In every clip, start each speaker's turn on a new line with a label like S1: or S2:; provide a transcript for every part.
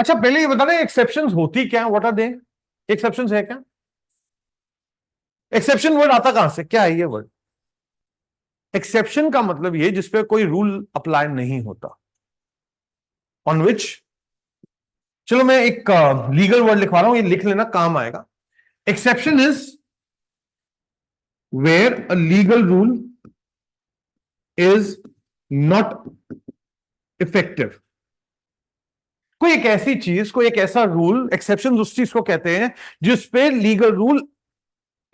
S1: अच्छा पहले ये बता दें एक्सेप्शंस होती क्या, व्हाट आर दे? एक्सेप्शंस है क्या? एक्सेप्शन वर्ड आता कहां से, क्या है ये वर्ड? एक्सेप्शन का मतलब ये जिसपे कोई रूल अप्लाई नहीं होता, ऑन विच, चलो मैं एक लीगल वर्ड लिखवा रहा हूं, ये लिख लेना काम आएगा। Exception is where a legal rule is not effective. कोई एक ऐसी चीज, कोई एक ऐसा रूल, एक्सेप्शन उस चीज को कहते हैं जिसपे लीगल रूल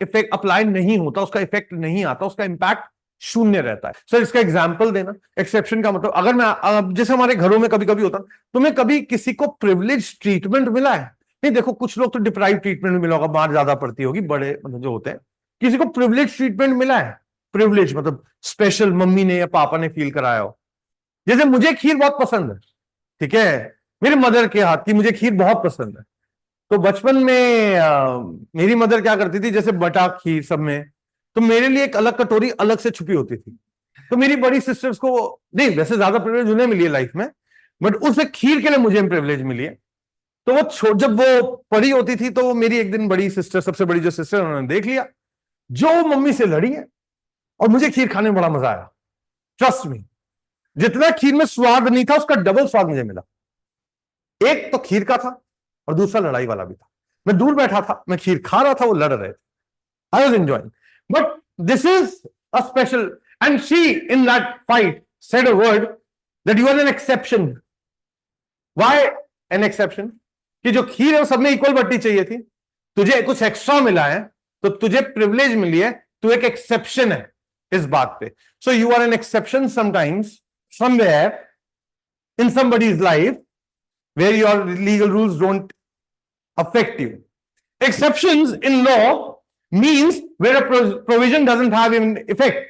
S1: इफेक्ट अप्लाई नहीं होता, उसका इफेक्ट नहीं आता, उसका इंपैक्ट शून्य रहता है। सर इसका एग्जांपल देना। एक्सेप्शन का मतलब, अगर मैं जैसे हमारे घरों में कभी कभी होता, तुम्हें कभी किसी को प्रिविलेज ट्रीटमेंट मिला है? नहीं, देखो कुछ लोग तो डिप्राइव ट्रीटमेंट में मिला होगा, मार ज्यादा पड़ती होगी, बड़े मतलब जो होते हैं। किसी को प्रिविलेज ट्रीटमेंट मिला है? प्रिविलेज मतलब स्पेशल मम्मी ने या पापा ने फील कराया हो। जैसे मुझे खीर बहुत पसंद है, ठीक है, मेरे मदर के हाथ की मुझे खीर बहुत पसंद है। तो बचपन में मेरी मदर क्या करती थी, जैसे बटा खीर सब में, तो मेरे लिए एक अलग कटोरी अलग से छुपी होती थी। तो मेरी बड़ी सिस्टर्स को, नहीं वैसे ज्यादा प्रिविलेज उन्हें मिली है लाइफ में, बट उस खीर के लिए मुझे प्रिविलेज मिली है। तो वो जब वो पड़ी होती थी, तो मेरी एक दिन बड़ी सिस्टर, सबसे बड़ी जो सिस्टर, उन्होंने देख लिया, जो मम्मी से लड़ी है, और मुझे खीर खाने में बड़ा मजा आया। ट्रस्ट मी, जितना खीर में स्वाद नहीं था, उसका डबल स्वाद मुझे मिला। एक तो खीर का था, और दूसरा लड़ाई वाला भी था। मैं दूर बैठा था, मैं खीर खा रहा था, वो लड़ रहे थे। I was enjoying, but this is a special, and she in that fight said a word that you are an exception. Why an exception? कि जो खीर है वो सब में इक्वल बट्टी चाहिए थी, तुझे कुछ एक्स्ट्रा मिला है, तो तुझे प्रिविलेज मिली है, तू एक एक्सेप्शन है इस बात पे। So you are an exception sometimes, somewhere in somebody's life, where your legal rules don't affect you. Exceptions in law means where a provision doesn't have an effect.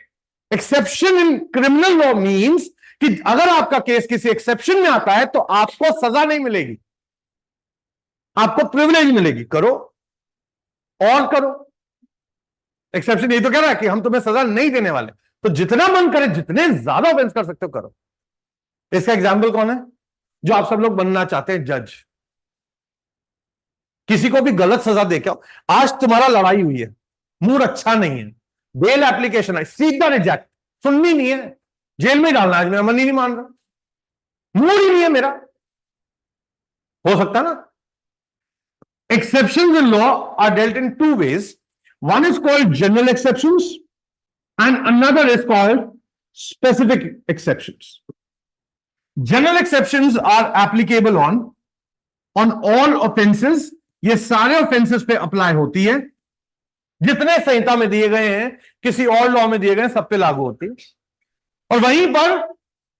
S1: Exception in criminal law means कि अगर आपका case किसी exception में आता है तो आपको सजा नहीं मिलेगी, आपको प्रिविलेज मिलेगी। करो और करो। एक्सेप्शन यही तो कह रहा है कि हम तुम्हें सजा नहीं देने वाले, तो जितना मन करे, जितने ज्यादा ऑफेंस कर सकते हो करो। इसका एग्जाम्पल कौन है? जो आप सब लोग बनना चाहते हैं जज। किसी को भी गलत सजा दे के, आज तुम्हारा लड़ाई हुई है, मूड अच्छा नहीं है, बेल एप्लीकेशन है, सीधा रिजेक्ट, सुननी नहीं है, जेल में डालना है, मेरा मन ही नहीं मान रहा, मूड ही नहीं है मेरा, हो सकता ना। Exceptions in law are dealt in two ways. One is called general exceptions and another is called specific exceptions. General exceptions are applicable on all offences. ये सारे ऑफेंसेस पे अप्लाई होती है, जितने संहिता में दिए गए हैं, किसी और लॉ में दिए गए, सब पे लागू होती है। और वहीं पर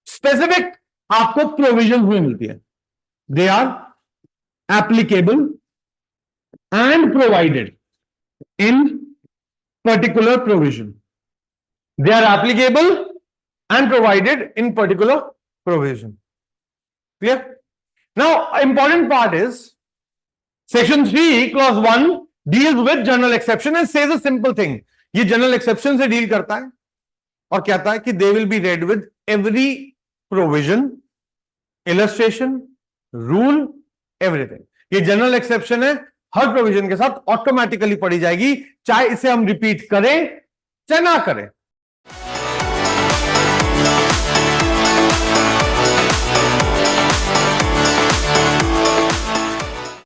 S1: स्पेसिफिक आपको प्रोविजन में मिलती है। They are applicable and provided in particular provision. They are applicable and provided in particular provision. Clear? Now important part is Section 3, Clause 1 deals with general exception and says a simple thing. ये general exception से deal करता है और कहता है कि they will be read with every provision, illustration, rule, everything. ये general exception है, हर provision के साथ automatically पढ़ी जाएगी, चाहे इसे हम repeat करें चाहे ना करें।